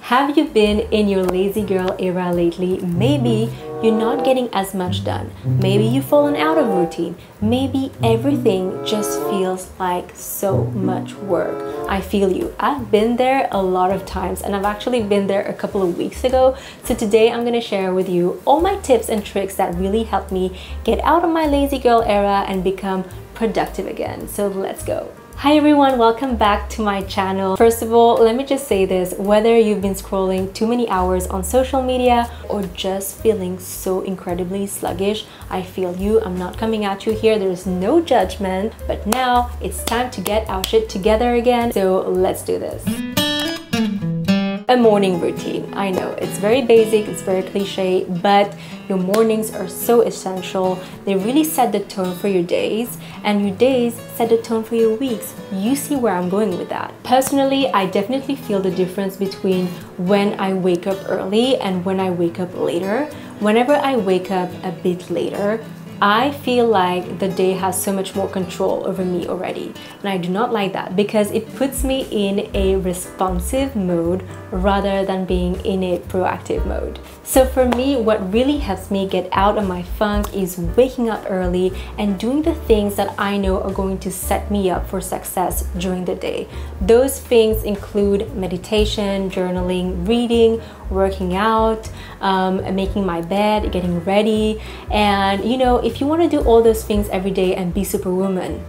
Have you been in your lazy girl era lately? Maybe you're not getting as much done. Maybe you've fallen out of routine. Maybe everything just feels like so much work. I feel you. I've been there a lot of times, and I've actually been there a couple of weeks ago. So today I'm going to share with you all my tips and tricks that really helped me get out of my lazy girl era and become productive again. So let's go. Hi everyone, welcome back to my channel. First of all, let me just say this, whether you've been scrolling too many hours on social media or just feeling so incredibly sluggish, I feel you. I'm not coming at you here, there's no judgment, but now it's time to get our shit together again. So let's do this. A morning routine. I know it's very basic, it's very cliche, but your mornings are so essential. They really set the tone for your days, and your days set the tone for your weeks. You see where I'm going with that. Personally, I definitely feel the difference between when I wake up early and when I wake up later. Whenever I wake up a bit later, I feel like the day has so much more control over me already, and I do not like that because it puts me in a responsive mode rather than being in a proactive mode. So for me, what really helps me get out of my funk is waking up early and doing the things that I know are going to set me up for success during the day. Those things include meditation, journaling, reading, working out, making my bed, getting ready. And you know, if you want to do all those things every day and be superwoman,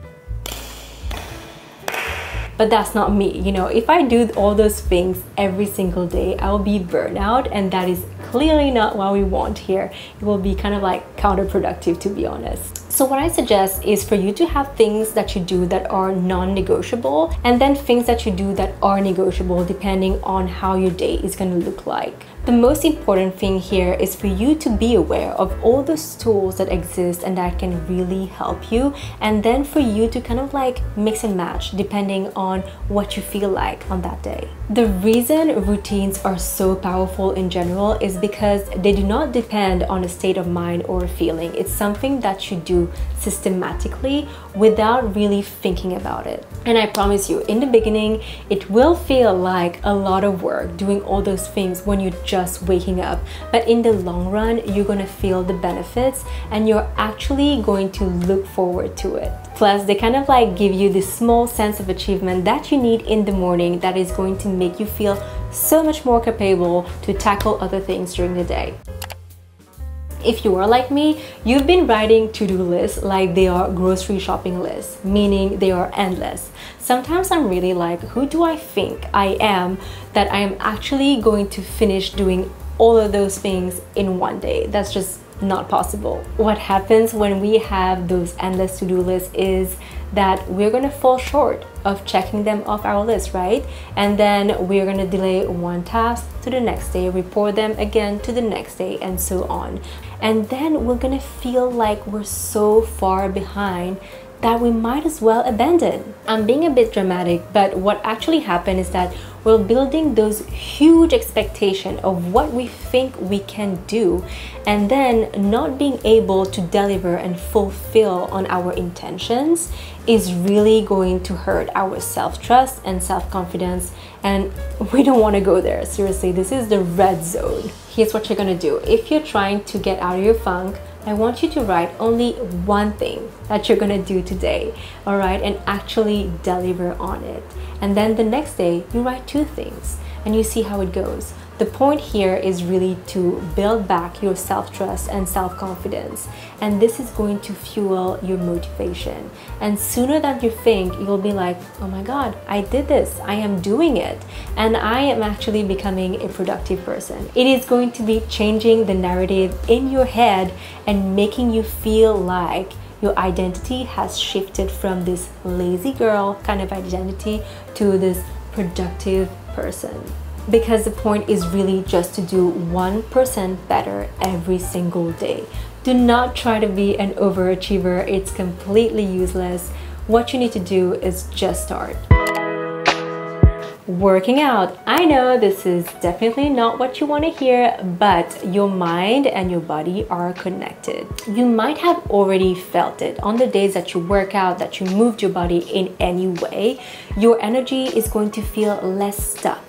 but that's not me. You know, if I do all those things every single day, I'll be burnout, and that is clearly not what we want here. It will be kind of like counterproductive, to be honest. So what I suggest is for you to have things that you do that are non-negotiable, and then things that you do that are negotiable depending on how your day is going to look like. The most important thing here is for you to be aware of all those tools that exist and that can really help you, and then for you to kind of like mix and match depending on what you feel like on that day. The reason routines are so powerful in general is because they do not depend on a state of mind or a feeling. It's something that you do systematically without really thinking about it. And I promise you, in the beginning, it will feel like a lot of work doing all those things when you're just waking up. But in the long run, you're gonna feel the benefits and you're actually going to look forward to it. Plus, they kind of like give you this small sense of achievement that you need in the morning that is going to make you feel so much more capable to tackle other things during the day. If you are like me, you've been writing to-do lists like they are grocery shopping lists, meaning they are endless. Sometimes I'm really like, who do I think I am that I am actually going to finish doing all of those things in one day? That's just not possible. What happens when we have those endless to-do lists is that we're gonna fall short of checking them off our list, right? And then we're gonna delay one task to the next day, report them again to the next day, and so on. And then we're gonna feel like we're so far behind that we might as well abandon. I'm being a bit dramatic, but what actually happened is that we're building those huge expectations of what we think we can do, and then not being able to deliver and fulfill on our intentions is really going to hurt our self-trust and self-confidence, and we don't want to go there. Seriously, this is the red zone. Here's what you're gonna do. If you're trying to get out of your funk, I want you to write only one thing that you're gonna do today, all right, and actually deliver on it. And then the next day, you write two things and you see how it goes. The point here is really to build back your self-trust and self-confidence, and this is going to fuel your motivation. And sooner than you think, you'll be like, oh my God, I did this, I am doing it, and I am actually becoming a productive person. It is going to be changing the narrative in your head and making you feel like your identity has shifted from this lazy girl kind of identity to this productive person. Because the point is really just to do 1% better every single day. Do not try to be an overachiever, it's completely useless. What you need to do is just start. Working out. I know this is definitely not what you want to hear, but your mind and your body are connected. You might have already felt it on the days that you work out, that you moved your body in any way. Your energy is going to feel less stuck.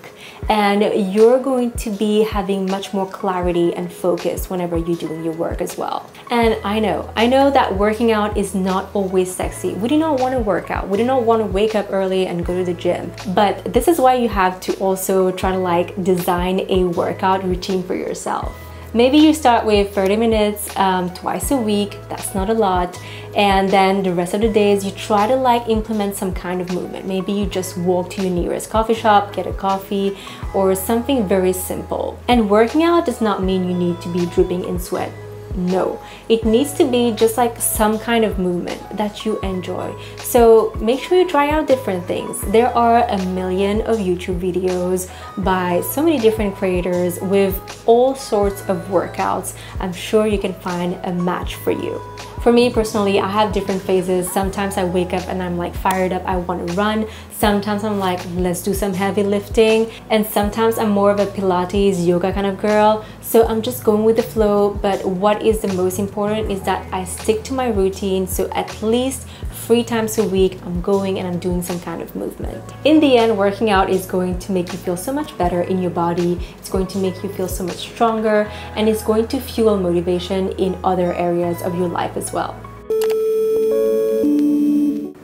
and you're going to be having much more clarity and focus whenever you're doing your work as well. And I know that working out is not always sexy. We do not want to work out. We do not want to wake up early and go to the gym. But this is why you have to also try to like design a workout routine for yourself. Maybe you start with 30 minutes twice a week. That's not a lot. And then the rest of the days you try to like implement some kind of movement. Maybe you just walk to your nearest coffee shop, get a coffee, or something very simple. And working out does not mean you need to be dripping in sweat. No, it needs to be just like some kind of movement that you enjoy. So make sure you try out different things. There are a million of YouTube videos by so many different creators with all sorts of workouts. I'm sure you can find a match for you. For me personally, I have different phases. Sometimes I wake up and I'm like fired up, I want to run. Sometimes I'm like, let's do some heavy lifting. And sometimes I'm more of a Pilates, yoga kind of girl. So I'm just going with the flow. But what is the most important is that I stick to my routine. So at least 3 times a week, I'm going and I'm doing some kind of movement. In the end, working out is going to make you feel so much better in your body. It's going to make you feel so much stronger, and it's going to fuel motivation in other areas of your life as well.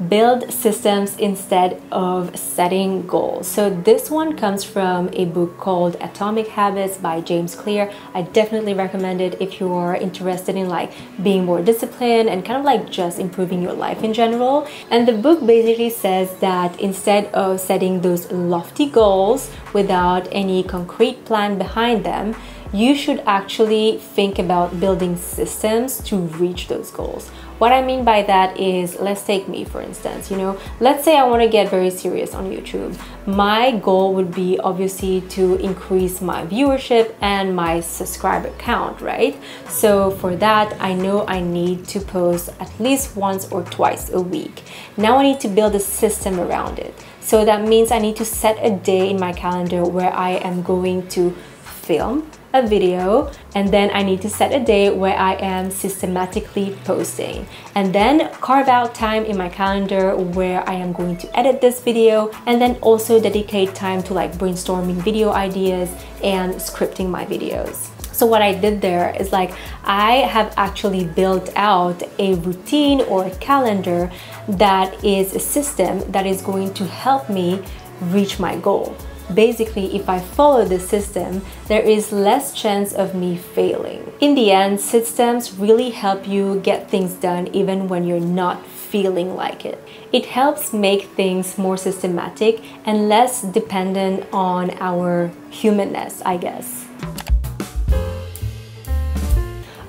Build systems instead of setting goals. So this one comes from a book called Atomic Habits by James Clear. I definitely recommend it if you are interested in like being more disciplined and kind of like just improving your life in general. And the book basically says that instead of setting those lofty goals without any concrete plan behind them, you should actually think about building systems to reach those goals. What I mean by that is, let's take me for instance, let's say I want to get very serious on YouTube. My goal would be obviously to increase my viewership and my subscriber count, right? So for that, I know I need to post at least once or twice a week. Now I need to build a system around it. So that means I need to set a day in my calendar where I am going to film a video, and then I need to set a day where I am systematically posting, and then carve out time in my calendar where I am going to edit this video, and then also dedicate time to like brainstorming video ideas and scripting my videos. So what I did there is like I have actually built out a routine or a calendar that is a system that is going to help me reach my goal. Basically, if I follow the system, there is less chance of me failing. In the end, systems really help you get things done even when you're not feeling like it. It helps make things more systematic and less dependent on our humanness, I guess.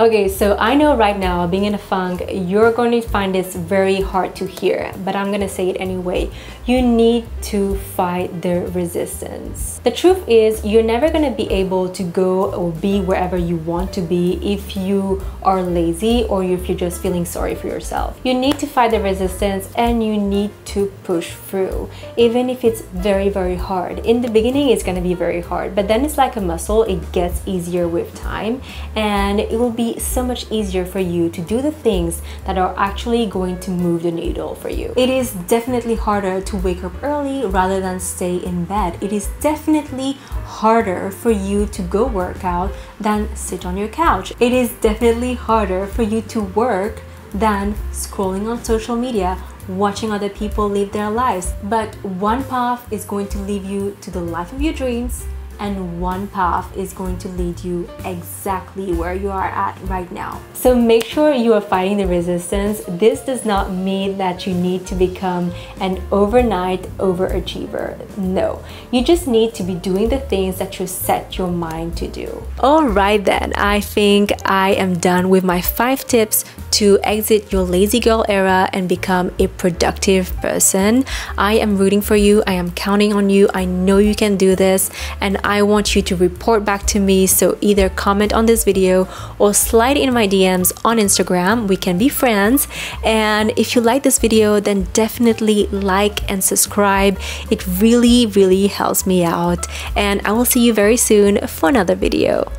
Okay, so I know right now, being in a funk, you're going to find this very hard to hear, but I'm gonna say it anyway. You need to fight the resistance. The truth is, you're never gonna be able to go or be wherever you want to be if you are lazy or if you're just feeling sorry for yourself. You need to fight the resistance and you need to push through, even if it's very, very hard. In the beginning, it's gonna be very hard, but then it's like a muscle. It gets easier with time, and it will be so much easier for you to do the things that are actually going to move the needle for you. It is definitely harder to wake up early rather than stay in bed. It is definitely harder for you to go work out than sit on your couch. It is definitely harder for you to work than scrolling on social media, watching other people live their lives. But one path is going to lead you to the life of your dreams, and one path is going to lead you exactly where you are at right now. So make sure you are fighting the resistance. This does not mean that you need to become an overnight overachiever. No, you just need to be doing the things that you set your mind to do. All right then, I think I am done with my 5 tips to exit your lazy girl era and become a productive person. I am rooting for you. I am counting on you. I know you can do this, and I want you to report back to me. So either comment on this video or slide in my DMs on Instagram. We can be friends. And if you like this video, then definitely like and subscribe. It really, really helps me out. And I will see you very soon for another video.